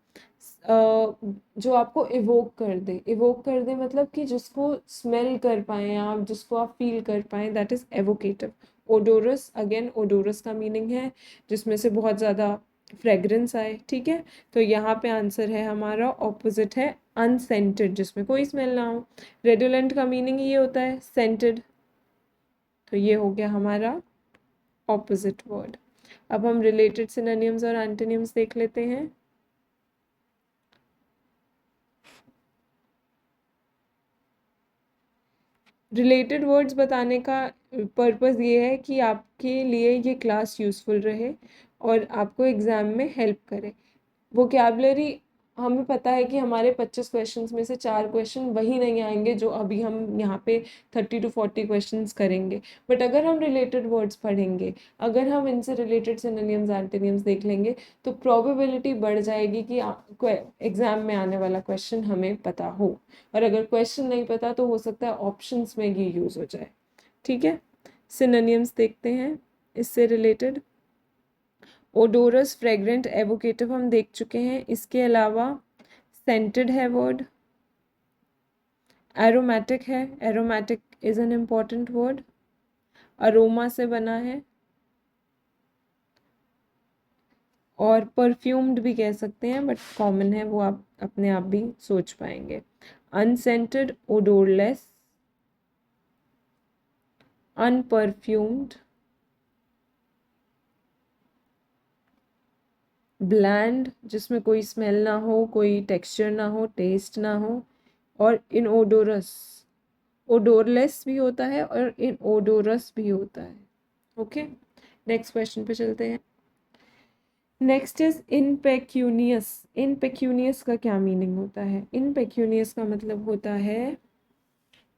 जो आपको इवोक कर दे। इवोक कर दे मतलब कि जिसको स्मेल कर पाएँ आप, जिसको आप फील कर पाएँ, दैट इज़ एवोकेटिव। ओडोरस, अगेन ओडोरस का मीनिंग है जिसमें से बहुत ज़्यादा फ्रेग्रेंस आए। ठीक है, तो यहाँ पे आंसर है हमारा ऑपोजिट है अनसेंटेड, जिसमें कोई स्मेल ना हो। रेडोलेंट का मीनिंग ये होता है सेंटेड, तो ये हो गया हमारा ऑपोजिट वर्ड। अब हम रिलेटेड सिनोनिम्स और एंटोनिम्स देख लेते हैं। रिलेटेड वर्ड्स बताने का पर्पस ये है कि आपके लिए ये क्लास यूज़फुल रहे और आपको एग्ज़ाम में हेल्प करे। वोकेबलरी, हमें पता है कि हमारे 25 क्वेश्चंस में से 4 क्वेश्चन वही नहीं आएंगे जो अभी हम यहाँ पे 30 to 40 क्वेश्चंस करेंगे। बट अगर हम रिलेटेड वर्ड्स पढ़ेंगे, अगर हम इनसे रिलेटेड सिनोनिम्स एंटोनिम्स देख लेंगे, तो प्रोबेबिलिटी बढ़ जाएगी कि एग्जाम में आने वाला क्वेश्चन हमें पता हो। और अगर क्वेश्चन नहीं पता तो हो सकता है ऑप्शंस में ये यूज़ हो जाए। ठीक है, सिनोनिम्स देखते हैं इससे रिलेटेड। ओडोरस, फ्रेग्रेंट, एवोकेटिव हम देख चुके हैं। इसके अलावा सेंटेड है वर्ड, एरोमेटिक है। Aromatic is an important word, aroma से बना है। और परफ्यूम्ड भी कह सकते हैं, बट कॉमन है वो, आप अपने आप भी सोच पाएंगे। अनसेंटेड, ओडोरलेस, अनपरफ्यूम्ड, ब्लैंड जिसमें कोई स्मेल ना हो, कोई टेक्सचर ना हो, टेस्ट ना हो, और इनओडोरस। ओडोरलेस भी होता है और इनओडोरस भी होता है। ओके, नेक्स्ट क्वेश्चन पे चलते हैं। Next is इनपेक्यूनियस। इनपेक्यूनियस का क्या मीनिंग होता है? इनपेक्यूनियस का मतलब होता है,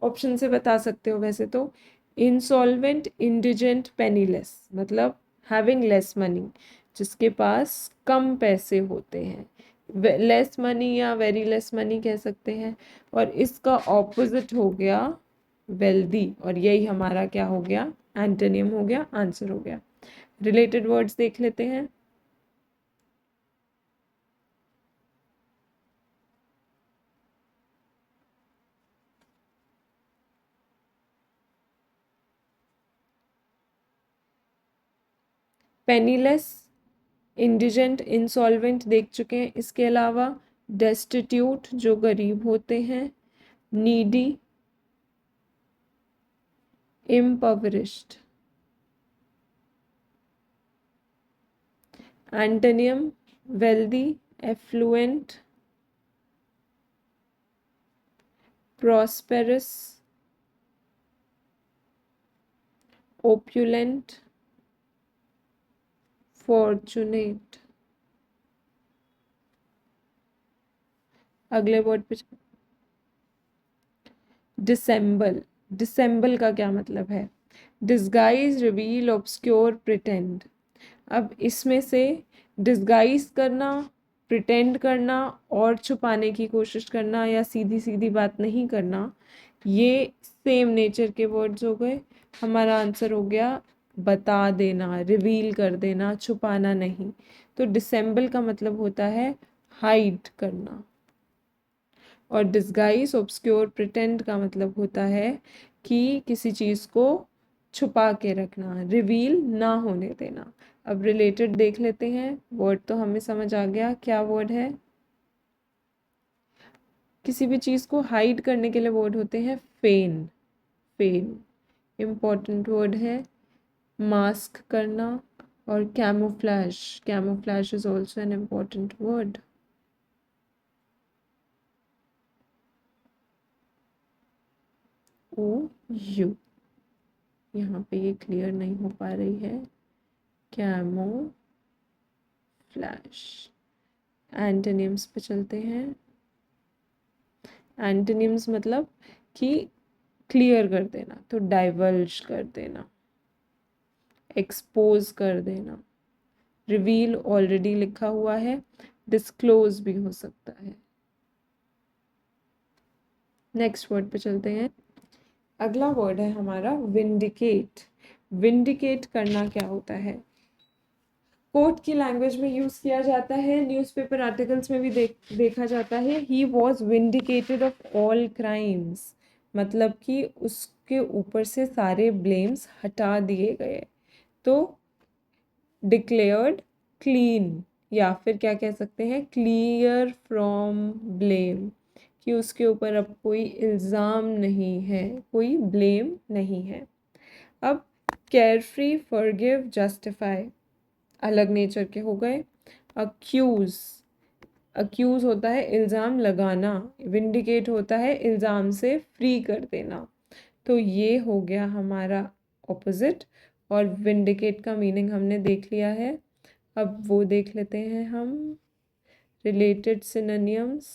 ऑप्शन से बता सकते हो वैसे तो, इंसॉल्वेंट, इंडिजेंट, पेनीलेस, मतलब हैविंग लेस मनी, जिसके पास कम पैसे होते हैं। लेस मनी या वेरी लेस मनी कह सकते हैं। और इसका ऑपोजिट हो गया वेल्दी, और यही हमारा क्या हो गया? एंटोनियम हो गया, आंसर हो गया। रिलेटेड वर्ड्स देख लेते हैं। पेनीलेस, इंडिजेंट, इंसॉल्वेंट देख चुके हैं। इसके अलावा डेस्टिट्यूट जो गरीब होते हैं, needy, impoverished. Antonym wealthy, affluent, prosperous, opulent, fortunate. अगले वर्ड पे डिसेंबल। डिसेंबल का क्या मतलब है? Disguise, reveal, obscure, pretend. अब इसमें से डिस्गाइज करना, प्रिटेंड करना और छुपाने की कोशिश करना या सीधी सीधी बात नहीं करना, ये सेम नेचर के वर्ड्स हो गए। हमारा आंसर हो गया बता देना, रिवील कर देना, छुपाना नहीं। तो डिसेंबल का मतलब होता है हाइड करना, और डिस्गाइज, ऑब्सक्योर, प्रिटेंड का मतलब होता है कि किसी चीज़ को छुपा के रखना, रिवील ना होने देना। अब रिलेटेड देख लेते हैं। वर्ड तो हमें समझ आ गया, क्या वर्ड है? किसी भी चीज़ को हाइड करने के लिए वर्ड होते हैं फेन। फेन इम्पॉर्टेंट वर्ड है। मास्क करना और camouflage. Camouflage is also an important word. ओ यू, यहाँ पे ये क्लियर नहीं हो पा रही है। Camo flash. एंटोनिम्स पे चलते हैं। एंटोनिम्स मतलब कि क्लियर कर देना, तो डाइवल्ज कर देना, एक्सपोज कर देना। रिवील ऑलरेडी लिखा हुआ है, डिस्क्लोज भी हो सकता है। नेक्स्ट वर्ड पे चलते हैं। अगला वर्ड है हमारा विंडिकेट। विंडिकेट करना क्या होता है? कोर्ट की लैंग्वेज में यूज किया जाता है, न्यूज़पेपर आर्टिकल्स में भी देखा जाता है। He was vindicated of all crimes, मतलब कि उसके ऊपर से सारे ब्लेम्स हटा दिए गए। तो डिक्लेयर्ड क्लीन, या फिर क्या कह सकते हैं, क्लियर फ्रॉम ब्लेम, कि उसके ऊपर अब कोई इल्ज़ाम नहीं है, कोई ब्लेम नहीं है। अब केयरफ्री, फॉरगिव, जस्टिफाई अलग नेचर के हो गए। अक्यूज, अक्यूज होता है इल्ज़ाम लगाना, विंडिकेट होता है इल्ज़ाम से फ्री कर देना। तो ये हो गया हमारा ऑपोजिट, और विंडिकेट का मीनिंग हमने देख लिया है। अब वो देख लेते हैं हम, रिलेटेड सिनोनिम्स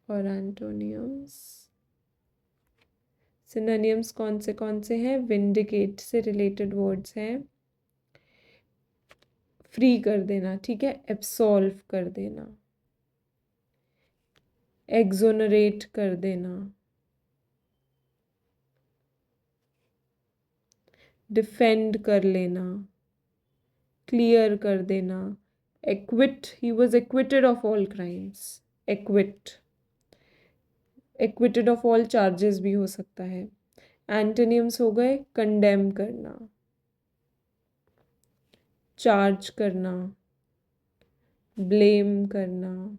और एंटोनियम्स। सिनोनिम्स कौन से हैं? विंडिकेट से रिलेटेड वर्ड्स हैं। फ्री कर देना, ठीक है, एब्सॉल्व कर देना, एक्सोनरेट कर देना, डिफेंड कर लेना, क्लियर कर देना, equity, he was acquitted of all crimes, equity, acquitted of all charges भी हो सकता है। एंटोनिम्स हो गए कंडेम करना, चार्ज करना, ब्लेम करना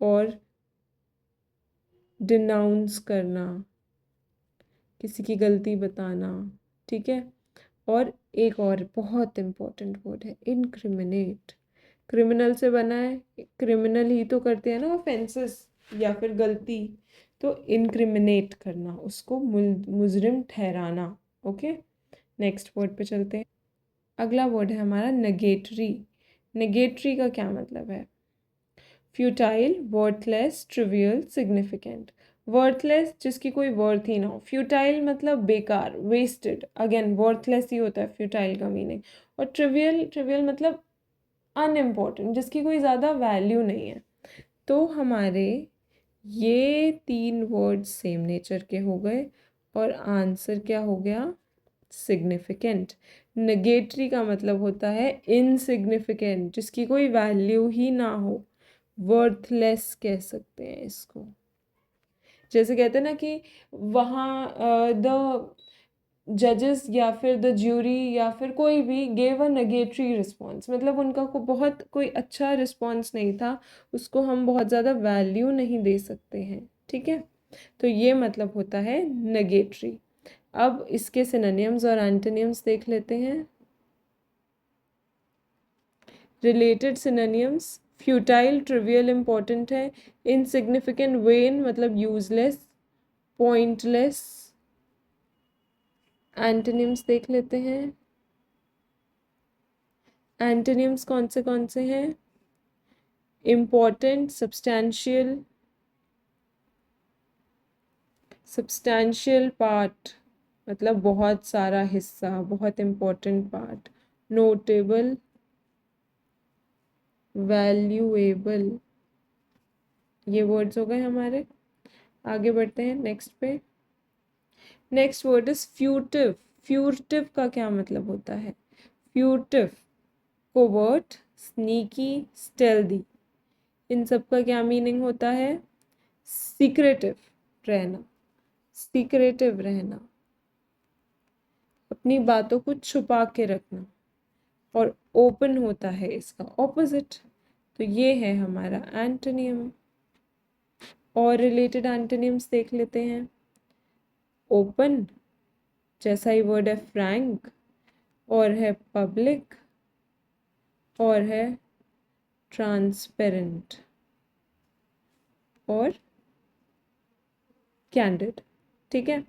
और डिनाउंस करना, किसी की गलती बताना, ठीक है। और एक और बहुत इम्पोर्टेंट वर्ड है इनक्रिमिनेट। क्रिमिनल से बना है, क्रिमिनल ही तो करते हैं ना ऑफेंसेस या फिर गलती, तो इनक्रिमिनेट करना, उसको मुजरिम ठहराना। ओके, नेक्स्ट वर्ड पे चलते हैं। अगला वर्ड है हमारा नेगेटरी। नेगेटरी का क्या मतलब है? Futile, worthless, trivial, significant. Worthless जिसकी कोई वर्थ ही ना हो, फ्यूटाइल मतलब बेकार, वेस्टेड, अगेन वर्थलेस ही होता है फ्यूटाइल का मीनिंग। और ट्रिवियल, ट्रिवियल मतलब अनइम्पॉर्टेंट, जिसकी कोई ज़्यादा वैल्यू नहीं है। तो हमारे ये तीन वर्ड सेम नेचर के हो गए, और आंसर क्या हो गया? सिग्निफिकेंट। नेगेटरी का मतलब होता है इनसिग्निफिकेंट, जिसकी कोई वैल्यू ही ना हो, वर्थलेस कह सकते हैं इसको। जैसे कहते हैं ना कि वहाँ द जजेस या फिर द ज्यूरी या फिर कोई भी गेव अ नेगेटरी रिस्पॉन्स, मतलब उनका को बहुत कोई अच्छा रिस्पॉन्स नहीं था, उसको हम बहुत ज़्यादा वैल्यू नहीं दे सकते हैं, ठीक है। तो ये मतलब होता है नेगेटरी। अब इसके सिनोनिम्स और एंटोनिम्स देख लेते हैं। Related synonyms futile trivial important है, इनसिग्निफिकेंट वेन मतलब यूजलेस, पॉइंटलेस। एंटोनिम्स देख लेते हैं। एंटोनिम्स कौन से हैं? इम्पॉर्टेंट, सब्सटैंशियल, सब्सटैंशियल पार्ट मतलब बहुत सारा हिस्सा, बहुत इम्पोर्टेंट पार्ट। नोटेबल, वैल्यूएबल, ये वर्ड्स हो गए हमारे। आगे बढ़ते हैं नेक्स्ट पे। Next word is furtive. Furtive का क्या मतलब होता है? फ्यूटिव, कोवर्ट, स्नीकी, स्टेल्दी, इन सब का क्या मीनिंग होता है? सीक्रेटिव रहना, सीक्रेटिव रहना, अपनी बातों को छुपा के रखना। और ओपन होता है इसका ऑपोजिट। तो ये है हमारा एंटोनियम। और रिलेटेड एंटोनियम्स देख लेते हैं। ओपन जैसा ही वर्ड है फ्रैंक, और है पब्लिक, और है ट्रांसपेरेंट, और कैंडिड। ठीक है।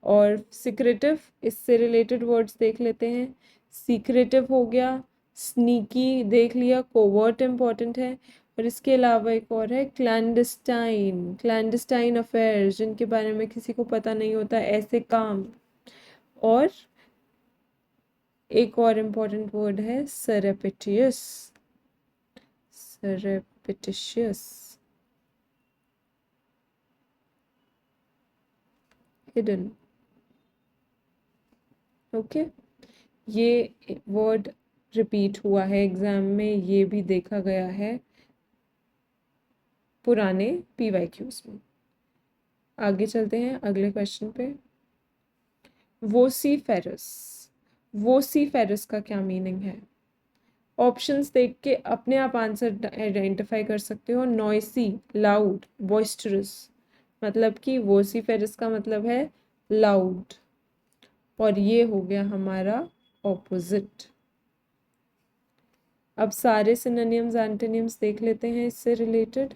और सीक्रेटिव, इससे रिलेटेड वर्ड्स देख लेते हैं। सीक्रेटिव हो गया, स्नीकी देख लिया, कोवर्ट इम्पॉर्टेंट है। और इसके अलावा एक और है क्लैंडस्टाइन, क्लैंडस्टाइन अफेयर्स, जिनके बारे में किसी को पता नहीं होता, ऐसे काम। और एक और इम्पॉर्टेंट वर्ड है सरेपिटियस, सरेपिटिशियस, हिडन। ओके, ये वर्ड रिपीट हुआ है एग्जाम में, ये भी देखा गया है पुराने पीवाईक्यूज में। आगे चलते हैं अगले क्वेश्चन पे। वोसीफेरस, वोसीफेरस का क्या मीनिंग है? ऑप्शंस देख के अपने आप आंसर आइडेंटिफाई कर सकते हो। नॉइसी, लाउड, बॉइस्टरस, मतलब कि वोसीफेरस का मतलब है लाउड। और ये हो गया हमारा ऑपोजिट। अब सारे सिनोनिम्स एंटोनिम्स देख लेते हैं इससे रिलेटेड।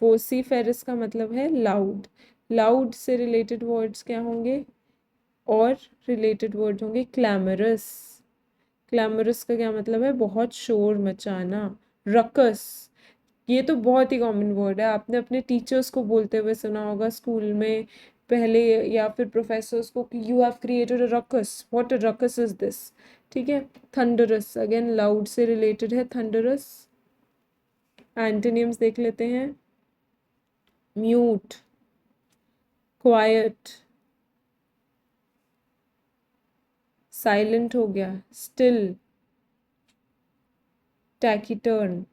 वोसीफेरस का मतलब है लाउड। लाउड से रिलेटेड वर्ड्स क्या होंगे? और रिलेटेड वर्ड होंगे क्लैमरस। क्लैमरस का क्या मतलब है? बहुत शोर मचाना। रकस, ये तो बहुत ही कॉमन वर्ड है, आपने अपने टीचर्स को बोलते हुए सुना होगा स्कूल में पहले, या फिर प्रोफेसर्स को, कि you have created a ruckus, what a ruckus is this. ठीक है। थंडरस, अगेन लाउड से रिलेटेड है थंडरस। एंटोनिम्स देख लेते हैं। म्यूट, क्वाइट, साइलेंट हो गया, still, taciturn,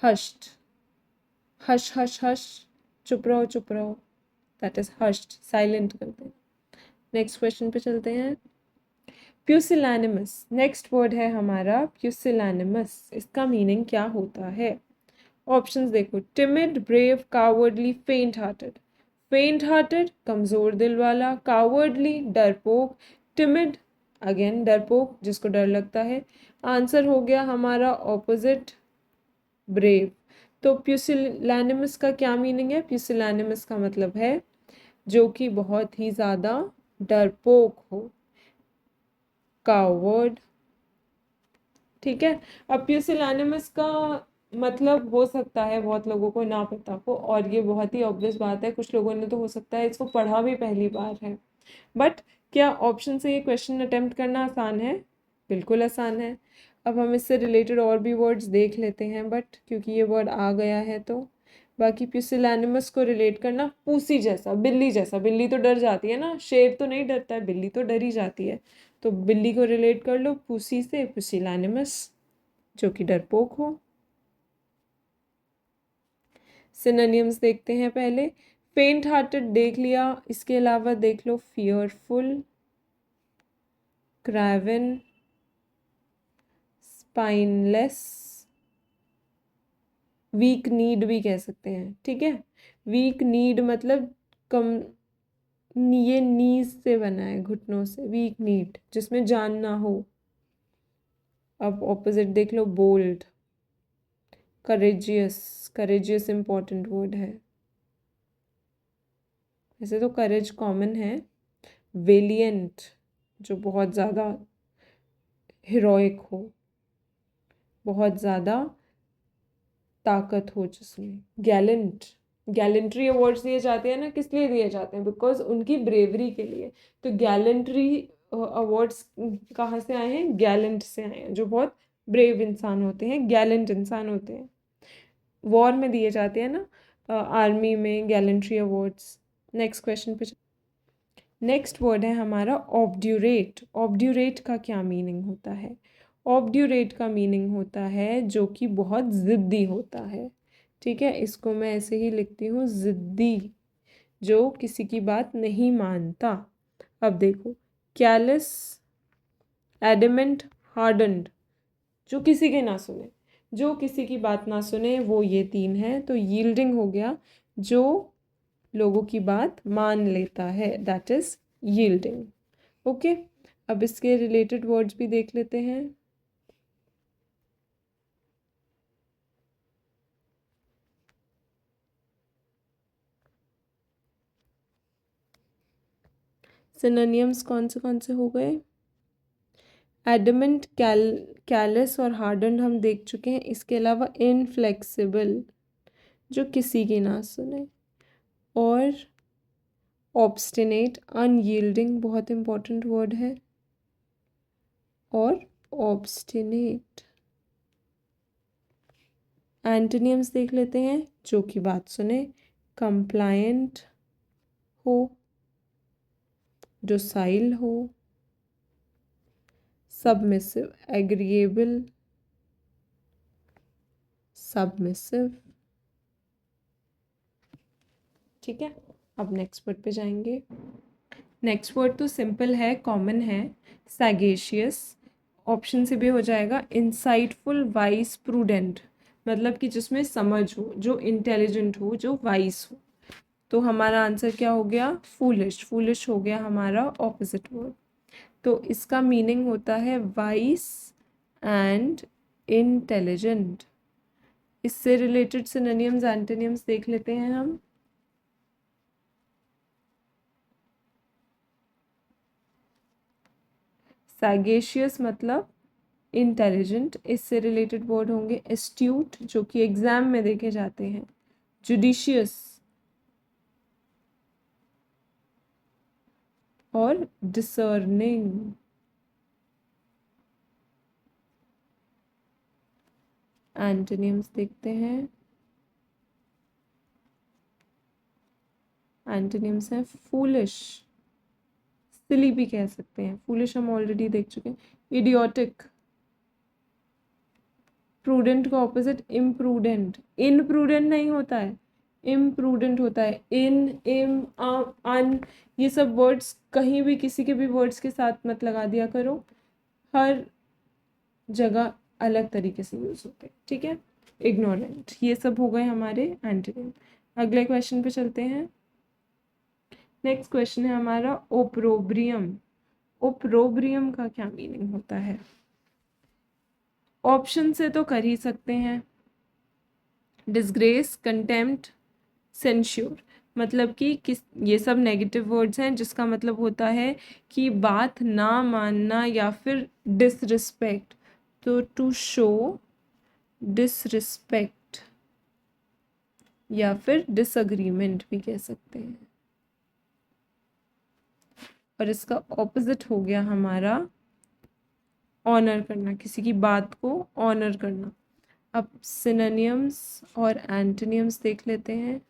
hushed, hush hush hush, चुप रहो, दैट इज हश्ड, साइलेंट करते हैं। नेक्स्ट क्वेश्चन पे चलते हैं। प्यूसिलैनिमस, नेक्स्ट वर्ड है हमारा प्यूसिलैनिमस। इसका मीनिंग क्या होता है? ऑप्शंस देखो। टिमिड, ब्रेव, कावर्डली, फेंट हार्टेड। फेंट हार्टेड कमजोर दिल वाला, कावर्डली डरपोक, टिमिड अगेन डरपोक जिसको डर लगता है। आंसर हो गया हमारा ऑपोजिट, ब्रेव। तो प्यूसिलैनिमस का क्या मीनिंग है? प्यूसिलैनिमस का मतलब है जो कि बहुत ही ज़्यादा डरपोक हो, कावर्ड। ठीक है। अब प्यूसिलैनिमस का मतलब हो सकता है बहुत लोगों को ना पता हो, और ये बहुत ही ऑब्वियस बात है, कुछ लोगों ने तो हो सकता है इसको पढ़ा भी पहली बार है। बट क्या ऑप्शन से ये क्वेश्चन अटेम्प्ट करना आसान है? बिल्कुल आसान है। अब हम इससे रिलेटेड और भी वर्ड्स देख लेते हैं, बट क्योंकि ये वर्ड आ गया है तो बाकी प्यूसिलैनिमस को रिलेट करना, पूसी जैसा, बिल्ली जैसा। बिल्ली तो डर जाती है ना, शेर तो नहीं डरता है, बिल्ली तो डर ही जाती है। तो बिल्ली को रिलेट कर लो पूसी से, प्यूसिलैनिमस, जो कि डरपोक हो। सिनोनिम्स देखते हैं पहले। फेंट हार्टेड देख लिया, इसके अलावा देख लो फियरफुल, क्रावेन, स्पाइनलेस, वीक नीड भी कह सकते हैं। ठीक है। वीक नीड मतलब कम, ये नीज से बना है, घुटनों से, वीक नीड जिसमें जान ना हो। अब ऑपोजिट देख लो, bold, courageous, courageous important word है। वैसे तो करेज कॉमन है। वेलिएंट, जो बहुत ज़्यादा हीरोइक हो, बहुत ज़्यादा ताकत हो जिसमें। गैलेंट, गैलेंट्री अवार्ड्स दिए जाते हैं ना, किस लिए दिए जाते हैं? बिकॉज उनकी ब्रेवरी के लिए। तो गैलेंट्री अवार्ड्स कहाँ से आए हैं? गैलेंट से आए हैं, जो बहुत ब्रेव इंसान होते हैं, गैलेंट इंसान होते हैं। वॉर में दिए जाते हैं ना, आर्मी में गैलेंट्री अवार्ड्स। नेक्स्ट क्वेश्चन पे। नेक्स्ट वर्ड है हमारा ऑब्ड्यूरेट। ऑब्ड्यूरेट का क्या मीनिंग होता है? ऑब्ड्यूरेट का मीनिंग होता है जो कि बहुत ज़िद्दी होता है। ठीक है, इसको मैं ऐसे ही लिखती हूँ, ज़िद्दी, जो किसी की बात नहीं मानता। अब देखो, कैलस, एडमेंट, हार्डन्ड, जो किसी के ना सुने, जो किसी की बात ना सुने, वो ये तीन है। तो यील्डिंग हो गया, जो लोगों की बात मान लेता है, दैट इज यील्डिंग। ओके, अब इसके रिलेटेड वर्ड्स भी देख लेते हैं। सिनोनिम्स कौन से हो गए? एडमेंट, कैलस और हार्डन्ड हम देख चुके हैं। इसके अलावा इनफ्लेक्सिबल, जो किसी की ना सुने, और ऑब्स्टिनेट, अनयील्डिंग, बहुत इंपॉर्टेंट वर्ड है, और ऑब्स्टिनेट। एंटोनियम्स देख लेते हैं। जो की बात सुने, कंप्लायंट हो, डोसाइल हो, सबमिसिव, एग्रीएबल, सबमिसिव। ठीक है, अब नेक्स्ट वर्ड पे जाएंगे। नेक्स्ट वर्ड तो सिंपल है, कॉमन है, सैगेशियस। ऑप्शन से भी हो जाएगा। इंसाइटफुल, वाइस, प्रूडेंट, मतलब कि जिसमें समझ हो, जो इंटेलिजेंट हो, जो वाइस हो। तो हमारा आंसर क्या हो गया? फूलिश। फूलिश हो गया हमारा ऑपोजिट वर्ड। तो इसका मीनिंग होता है वाइस एंड इंटेलिजेंट। इससे रिलेटेड सिनोनिम्स, एंटोनिम्स देख लेते हैं हम। सैगेशियस मतलब इंटेलिजेंट। इससे रिलेटेड वर्ड होंगे एस्ट्यूट, जो कि एग्जाम में देखे जाते हैं, जुडिशियस, और डिसर्निंग। एंटोनिम्स देखते हैं। एंटोनिम्स है फूलिश, सिली भी कह सकते हैं। फूलिश हम ऑलरेडी देख चुके हैं। इडियोटिक। प्रूडेंट का ऑपोजिट इम्प्रूडेंट। इनप्रूडेंट नहीं होता है, इम्प्रूडेंट होता है। इन, इम, अन, ये सब वर्ड्स कहीं भी किसी के भी वर्ड्स के साथ मत लगा दिया करो, हर जगह अलग तरीके से यूज होते हैं। ठीक है, इग्नोरेंट, ये सब हो गए हमारे एंटोनिम। अगले क्वेश्चन पे चलते हैं। नेक्स्ट क्वेश्चन है हमारा ओप्रोब्रियम। ओप्रोब्रियम का क्या मीनिंग होता है? ऑप्शन से तो कर ही सकते हैं। डिसग्रेस, कंटेम्प्ट, सेंश्योर, मतलब कि किस, ये सब नेगेटिव वर्ड्स हैं, जिसका मतलब होता है कि बात ना मानना या फिर डिसरिस्पेक्ट। तो टू शो डिसरिस्पेक्ट या फिर डिसअग्रीमेंट भी कह सकते हैं। और इसका ऑपोजिट हो गया हमारा ऑनर करना, किसी की बात को ऑनर करना। अब सिनोनिम्स और एंटोनिम्स देख लेते हैं।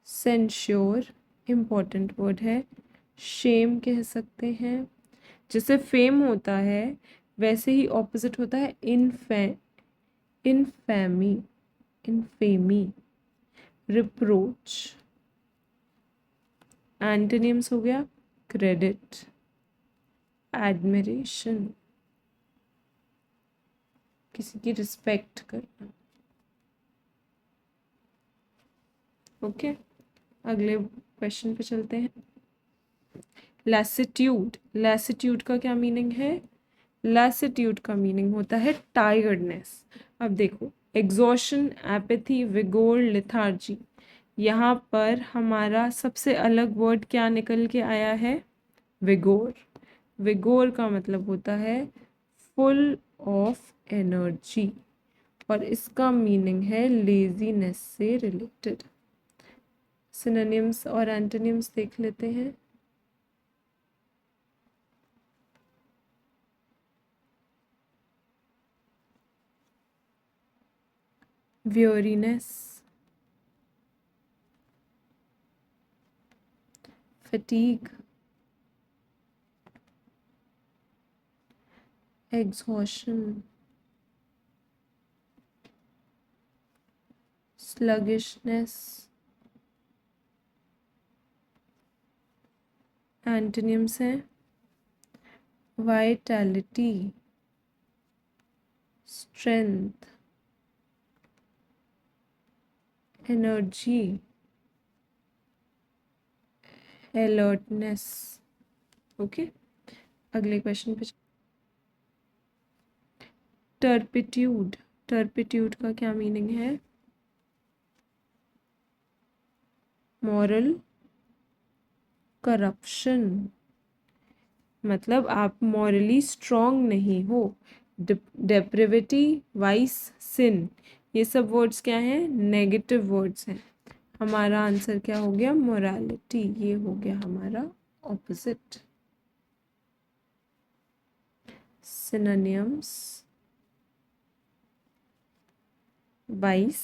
सेंश्योर इम्पॉर्टेंट वर्ड है। शेम कह सकते हैं। जैसे फेम होता है, वैसे ही ऑपोजिट होता है इनफेमी, इनफेमी, रिप्रोच। एंटोनिम्स हो गया क्रेडिट, एडमिरेशन, किसी की रिस्पेक्ट करना। ओके, अगले क्वेश्चन पे चलते हैं। लैसिट्यूड, लैसिट्यूड का क्या मीनिंग है? लैसिट्यूड का मीनिंग होता है टायर्डनेस। अब देखो, एग्जॉशन, एपैथी, विगोर, लेथार्जी, यहाँ पर हमारा सबसे अलग वर्ड क्या निकल के आया है? विगोर। विगोर का मतलब होता है फुल ऑफ एनर्जी, और इसका मीनिंग है लेजीनेस से रिलेटेड। सिनोनिम्स और एंटोनिम्स देख लेते हैं। weariness, fatigue, exhaustion, sluggishness। Antonyms हैं vitality, strength, energy, alertness। Okay, अगले क्वेश्चन पे। टर्पिट्यूड, टर्पिट्यूड का क्या मीनिंग है? मॉरल करप्शन, मतलब आप मॉरली स्ट्रॉन्ग नहीं हो। डेप्रिविटी, वाइस, सिन, ये सब वर्ड्स क्या हैं? नेगेटिव वर्ड्स हैं। हमारा आंसर क्या हो गया? मोरालिटी, ये हो गया हमारा ऑपोजिट। सिनोनिम्स, वाइस,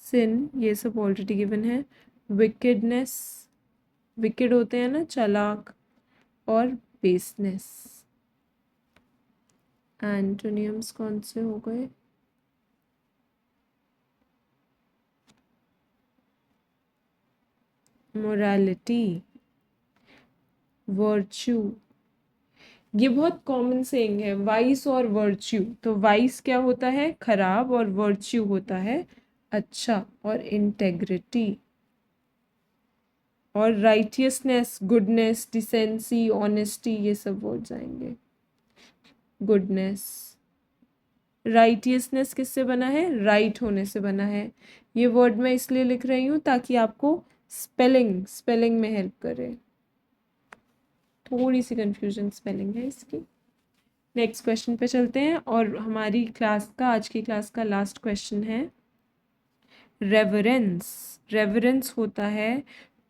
सिन, ये सब ऑलरेडी गिवन है। विकेडनेस, विकेड होते हैं ना चालाक, और बेसनेस। एंटोनियम्स कौन से हो गए? मोरालिटी, वर्च्यू, ये बहुत कॉमन सेइंग है, वाइस और वर्च्यू। तो वाइस क्या होता है? खराब, और वर्च्यू होता है अच्छा, और इंटेग्रिटी, और राइटियसनेस, गुडनेस, डिसेंसी, ऑनेस्टी, ये सब वर्ड्स आएंगे। गुडनेस, राइटियसनेस किससे बना है? राइट होने से बना है। ये वर्ड मैं इसलिए लिख रही हूँ ताकि आपको स्पेलिंग में हेल्प करे। थोड़ी सी कंफ्यूजन स्पेलिंग है इसकी। नेक्स्ट क्वेश्चन पे चलते हैं, और हमारी क्लास का, आज की क्लास का लास्ट क्वेश्चन है रेवरेंस। रेवरेंस होता है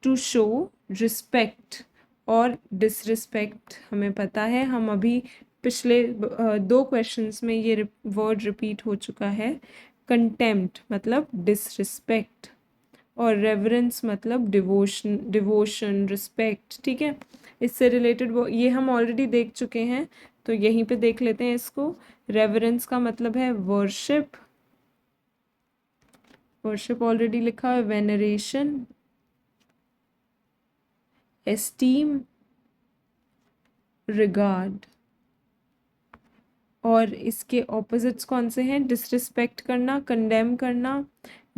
टू शो रिस्पेक्ट और डिसरिस्पेक्ट। हमें पता है, हम अभी पिछले दो क्वेश्चंस में ये वर्ड रिपीट हो चुका है। कंटेम्प्ट मतलब डिसरिस्पेक्ट, और रेवरेंस मतलब डिवोशन, रिस्पेक्ट। ठीक है, इससे रिलेटेड वो ये हम ऑलरेडी देख चुके हैं, तो यहीं पे देख लेते हैं इसको। रेवरेंस का मतलब है वर्शिप, वर्शिप ऑलरेडी लिखा है। Veneration, esteem, regard. और इसके ऑपोजिट्स कौन से हैं? डिसरिस्पेक्ट करना, कंडेम करना,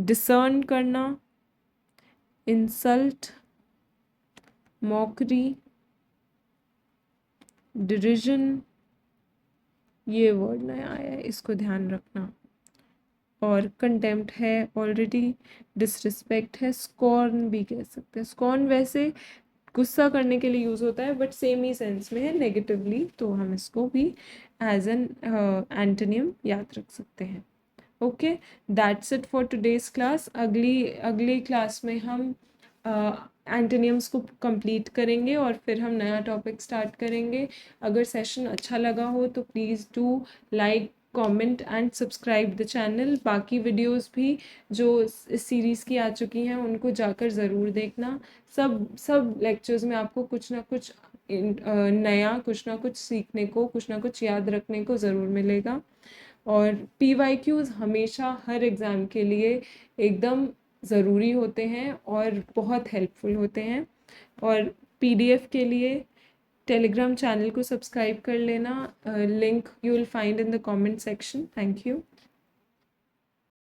डिसर्न करना, इंसल्ट, मॉकरी, डिरिजन। ये वर्ड नया आया है, इसको ध्यान रखना। और कंटेम्प्ट है ऑलरेडी, डिसरिस्पेक्ट है, स्कॉर्न भी कह सकते हैं। स्कॉर्न वैसे गुस्सा करने के लिए यूज़ होता है, बट सेम ही सेंस में है, नेगेटिवली, तो हम इसको भी एज एन एंटोनियम याद रख सकते हैं। Okay, that's it for today's class. अगली क्लास में हम एंटोनियम्स को कंप्लीट करेंगे, और फिर हम नया टॉपिक स्टार्ट करेंगे। अगर सेशन अच्छा लगा हो तो please do like, comment and subscribe the channel. बाकी वीडियोस भी जो इस सीरीज़ की आ चुकी हैं उनको जाकर ज़रूर देखना। सब लेक्चर्स में आपको कुछ ना कुछ नया, कुछ ना कुछ सीखने को, कुछ ना कुछ याद रखने को ज़रूर मिलेगा। और PYQs हमेशा हर एग्ज़ाम के लिए एकदम ज़रूरी होते हैं और बहुत हेल्पफुल होते हैं। और PDF के लिए टेलीग्राम चैनल को सब्सक्राइब कर लेना। Link you will find in the comment section. Thank you.